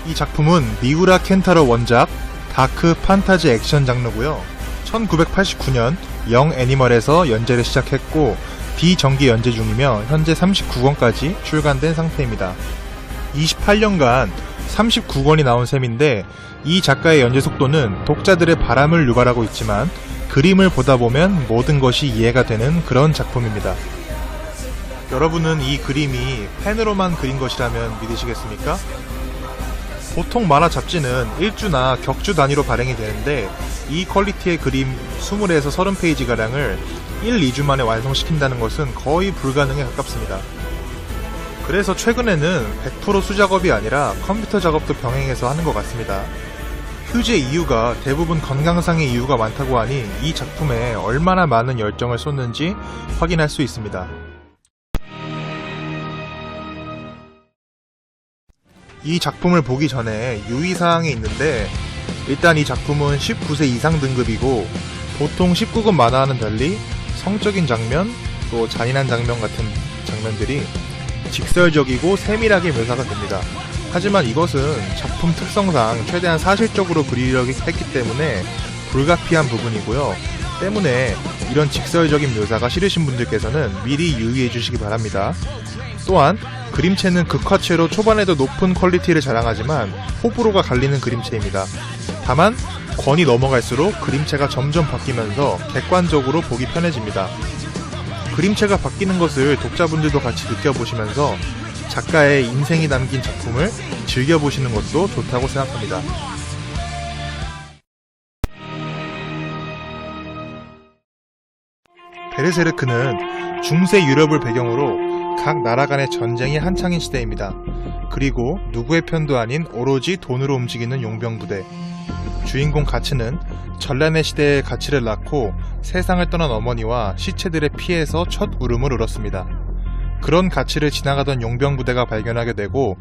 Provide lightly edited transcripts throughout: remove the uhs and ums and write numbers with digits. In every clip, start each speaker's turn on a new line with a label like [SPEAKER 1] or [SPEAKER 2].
[SPEAKER 1] 이 작품은 미우라 켄타로 원작 다크 판타지 액션 장르고요. 1989년 영 애니멀에서 연재를 시작했고 비정기 연재 중이며 현재 39권까지 출간된 상태입니다. 28년간 39권이 나온 셈인데 이 작가의 연재 속도는 독자들의 바람을 유발하고 있지만 그림을 보다 보면 모든 것이 이해가 되는 그런 작품입니다. 여러분은 이 그림이 펜으로만 그린 것이라면 믿으시겠습니까? 보통 만화 잡지는 일주나 격주 단위로 발행이 되는데 이 퀄리티의 그림 20에서 30페이지가량을 1-2주 만에 완성시킨다는 것은 거의 불가능에 가깝습니다. 그래서 최근에는 100% 수작업이 아니라 컴퓨터 작업도 병행해서 하는 것 같습니다. 휴지의 이유가 대부분 건강상의 이유가 많다고 하니 이 작품에 얼마나 많은 열정을 쏟는지 확인할 수 있습니다. 이 작품을 보기 전에 유의사항이 있는데 일단 이 작품은 19세 이상 등급이고 보통 19금 만화와는 달리 성적인 장면, 또 잔인한 장면 같은 장면들이 직설적이고 세밀하게 묘사가 됩니다. 하지만 이것은 작품 특성상 최대한 사실적으로 그리려고 했기 때문에 불가피한 부분이고요. 때문에 이런 직설적인 묘사가 싫으신 분들께서는 미리 유의해 주시기 바랍니다. 또한 그림체는 극화체로 초반에도 높은 퀄리티를 자랑하지만 호불호가 갈리는 그림체입니다. 다만 권이 넘어갈수록 그림체가 점점 바뀌면서 객관적으로 보기 편해집니다. 그림체가 바뀌는 것을 독자분들도 같이 느껴보시면서 작가의 인생이 담긴 작품을 즐겨보시는 것도 좋다고 생각합니다. 베르세르크는 중세 유럽을 배경으로 각 나라 간의 전쟁이 한창인 시대입니다. 그리고 누구의 편도 아닌 오로지 돈으로 움직이는 용병부대. 주인공 가츠는 전란의 시대의 가치를 낳고 세상을 떠난 어머니와 시체들의 피해서 첫 울음을 울었습니다. 그런 가치를 지나가던 용병부대가 발견하게 되고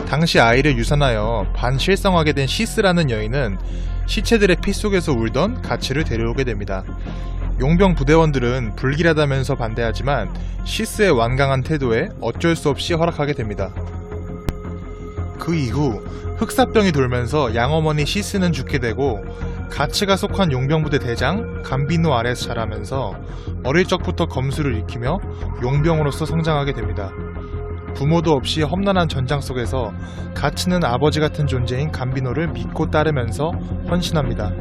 [SPEAKER 1] 당시 아이를 유산하여 반실성하게 된 시스라는 여인은 시체들의 피 속에서 울던 가치를 데려오게 됩니다. 용병 부대원들은 불길하다면서 반대하지만 시스의 완강한 태도에 어쩔 수 없이 허락하게 됩니다. 그 이후 흑사병이 돌면서 양어머니 시스는 죽게 되고 가츠가 속한 용병부대 대장 감비노 아래에서 자라면서 어릴 적부터 검술을 익히며 용병으로서 성장하게 됩니다. 부모도 없이 험난한 전장 속에서 가츠는 아버지 같은 존재인 감비노를 믿고 따르면서 헌신합니다.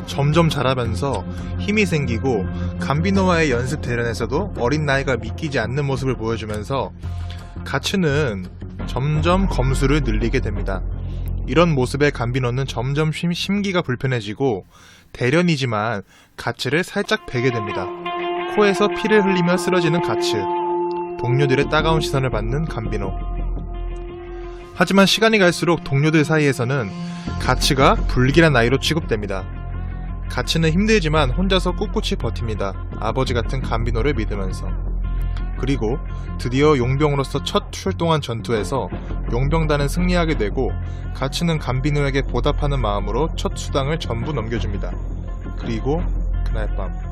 [SPEAKER 1] 점점 자라면서 힘이 생기고 감비노와의 연습 대련에서도 어린 나이가 믿기지 않는 모습을 보여주면서 가츠는 점점 검술을 늘리게 됩니다. 이런 모습에 감비노는 점점 심기가 불편해지고 대련이지만 가츠를 살짝 베게 됩니다. 코에서 피를 흘리며 쓰러지는 가츠, 동료들의 따가운 시선을 받는 감비노. 하지만 시간이 갈수록 동료들 사이에서는 가츠가 불길한 아이로 취급됩니다. 가츠는 힘들지만 혼자서 꿋꿋이 버팁니다. 아버지 같은 감비노를 믿으면서. 그리고 드디어 용병으로서 첫 출동한 전투에서 용병단은 승리하게 되고 가츠는 감비노에게 보답하는 마음으로 첫 수당을 전부 넘겨줍니다. 그리고 그날 밤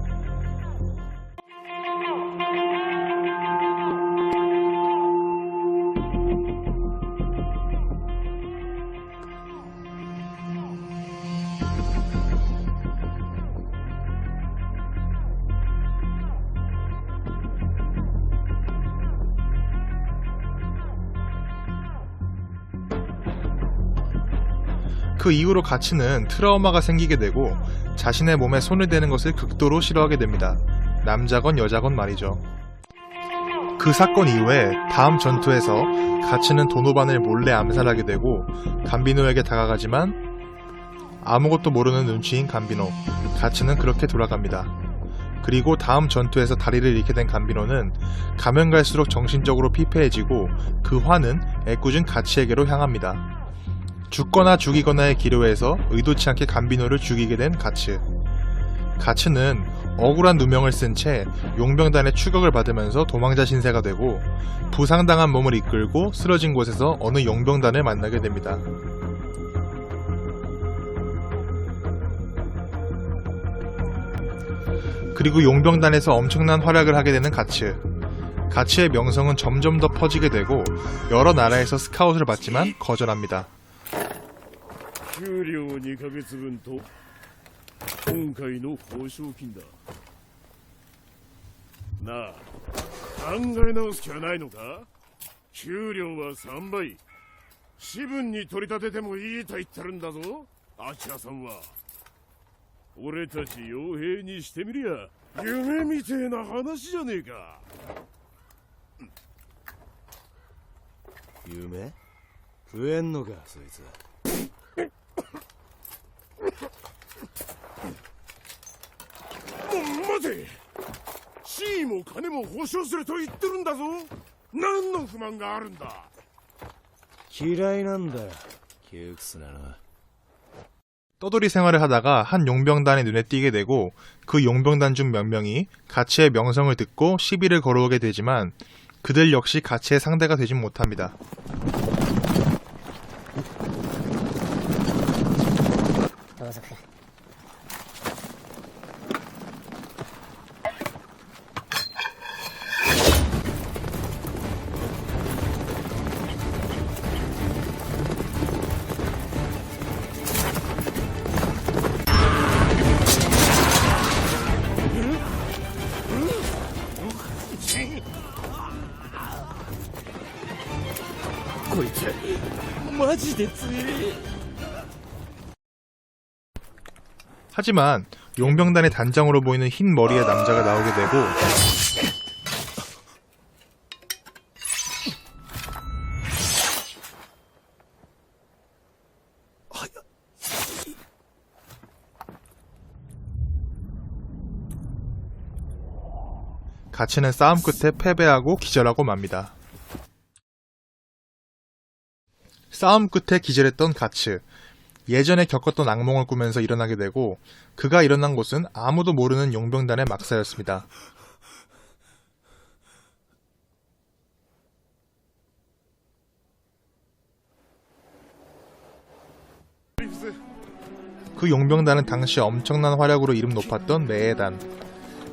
[SPEAKER 1] 그 이후로 가츠는 트라우마가 생기게 되고 자신의 몸에 손을 대는 것을 극도로 싫어하게 됩니다. 남자건 여자건 말이죠. 그 사건 이후에 다음 전투에서 가츠는 도노반을 몰래 암살하게 되고 감비노에게 다가가지만 아무것도 모르는 눈치인 감비노, 가츠는 그렇게 돌아갑니다. 그리고 다음 전투에서 다리를 잃게 된 감비노는 가면 갈수록 정신적으로 피폐해지고 그 화는 애꿎은 가츠에게로 향합니다. 죽거나 죽이거나의 기로에서 의도치 않게 감비노를 죽이게 된 가츠. 가츠는 억울한 누명을 쓴 채 용병단의 추격을 받으면서 도망자 신세가 되고 부상당한 몸을 이끌고 쓰러진 곳에서 어느 용병단을 만나게 됩니다. 그리고 용병단에서 엄청난 활약을 하게 되는 가츠. 가치의 명성은 점점 더 퍼지게 되고 여러 나라에서 스카웃을 받지만 거절합니다.
[SPEAKER 2] 給料2ヶ月分と今回の報奨金だ。なあ、考え直す気はないのか？給料は3倍。私分に取り立ててもいいと言ってるんだぞ、アキラさんは。俺たち傭兵にしてみりゃ夢みてえな話じゃねえか。
[SPEAKER 3] 夢？食えんのかそいつ。
[SPEAKER 2] 待て、地位も金も保証すると言ってるんだぞ。何の不満があるんだ。
[SPEAKER 3] 嫌いなんだよ窮屈なの。
[SPEAKER 1] 떠돌이 생활을 하다가 한 용병단의 눈에 띄게 되고 그 용병단 중 몇 명이 가치의 명성을 듣고 시비를 걸어오게 되지만 그들 역시 가치의 상대가 되진 못합니다. 하지만 용병단의 단장으로 보이는 흰 머리의 남자가 나오게 되고 가치는 싸움 끝에 패배하고 기절하고 맙니다. 싸움 끝에 기절했던 가츠. 예전에 겪었던 악몽을 꾸면서 일어나게 되고 그가 일어난 곳은 아무도 모르는 용병단의 막사였습니다. 그 용병단은 당시 엄청난 활약으로 이름 높았던 메에단.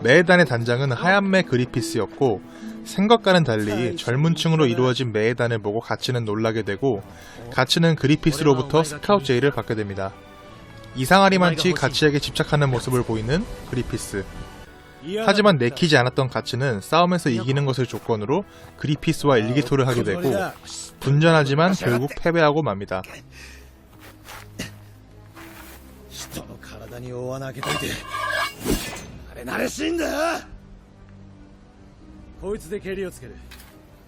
[SPEAKER 1] 메에단의 단장은 하얀매 그리피스였고 생각과는 달리 젊은 층으로 이루어진 메에단을 보고 가치는 놀라게 되고 가치는 그리피스로부터 스카웃 제의를 받게 됩니다. 이상하리만치 가치에게 집착하는 모습을 보이는 그리피스. 하지만 내키지 않았던 가치는 싸움에서 이기는 것을 조건으로 그리피스와 일기토를 하게 되고 분전하지만 결국 패배하고 맙니다.
[SPEAKER 3] 人の体に大穴開けといてあれ慣れしいんだ。こいつで蹴りをつける。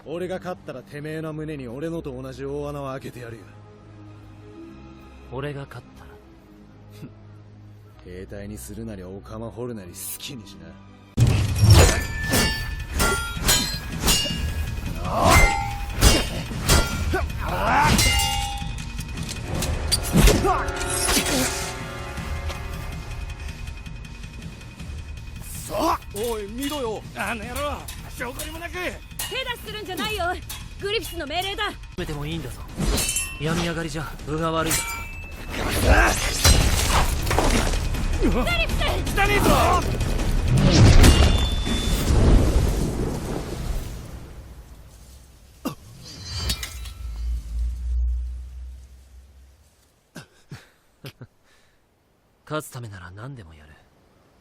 [SPEAKER 3] 俺が勝ったらてめえの胸に俺のと同じ大穴を開けてやるよ。
[SPEAKER 4] 俺が勝ったら
[SPEAKER 3] 兵隊にするなりお釜掘るなり好きにしな。おい見ろよ、あの野郎。証拠にもなく
[SPEAKER 5] 手出しするんじゃないよ。グリフィスの命令だ。
[SPEAKER 4] 決めてもいいんだぞ。病み上がりじゃ分が悪い。
[SPEAKER 5] グリフィス
[SPEAKER 3] 汚ねえぞ。
[SPEAKER 4] 勝つためなら何でもやる。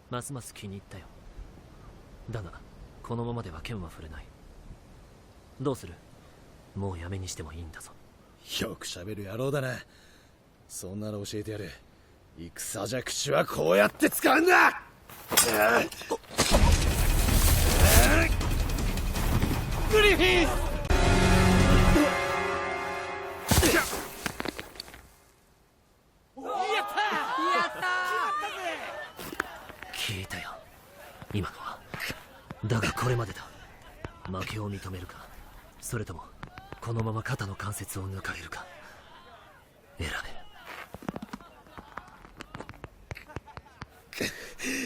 [SPEAKER 4] ますます気に入ったよ。だがこのままでは剣は振れない。どうする？もうやめにしてもいいんだぞ。
[SPEAKER 3] よく喋る野郎だな。そんなの教えてやる。戦じゃ口はこうやって使うんだ。グリフィン
[SPEAKER 4] 聞いたよ今のは。だがこれまでだ。負けを認めるか、それともこのまま肩の関節を抜かれるか選べ。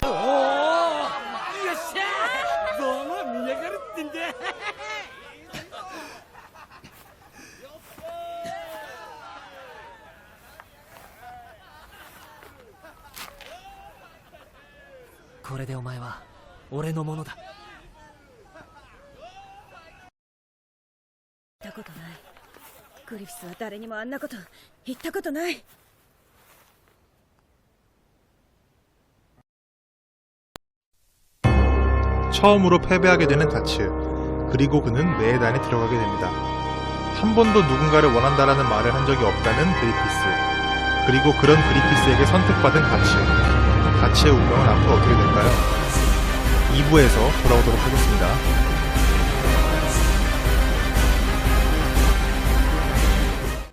[SPEAKER 3] おお、よっしゃー。どうも見やがるってんだ。
[SPEAKER 4] これでお前は俺のものだ。
[SPEAKER 5] たことない。グリフィスは誰にもあんなこと言ったことない。
[SPEAKER 1] 처음으로 패배하게 되는 가츠. 그리고 그는 메에단에 들어가게 됩니다. 한 번도 누군가를 원한다라는 말을 한 적이 없다는 그리피스. 그리고 그런 그리피스에게 선택받은 가츠. 가츠의 운명은 앞으로 어떻게 될까요? 2부에서 돌아오도록 하겠습니다.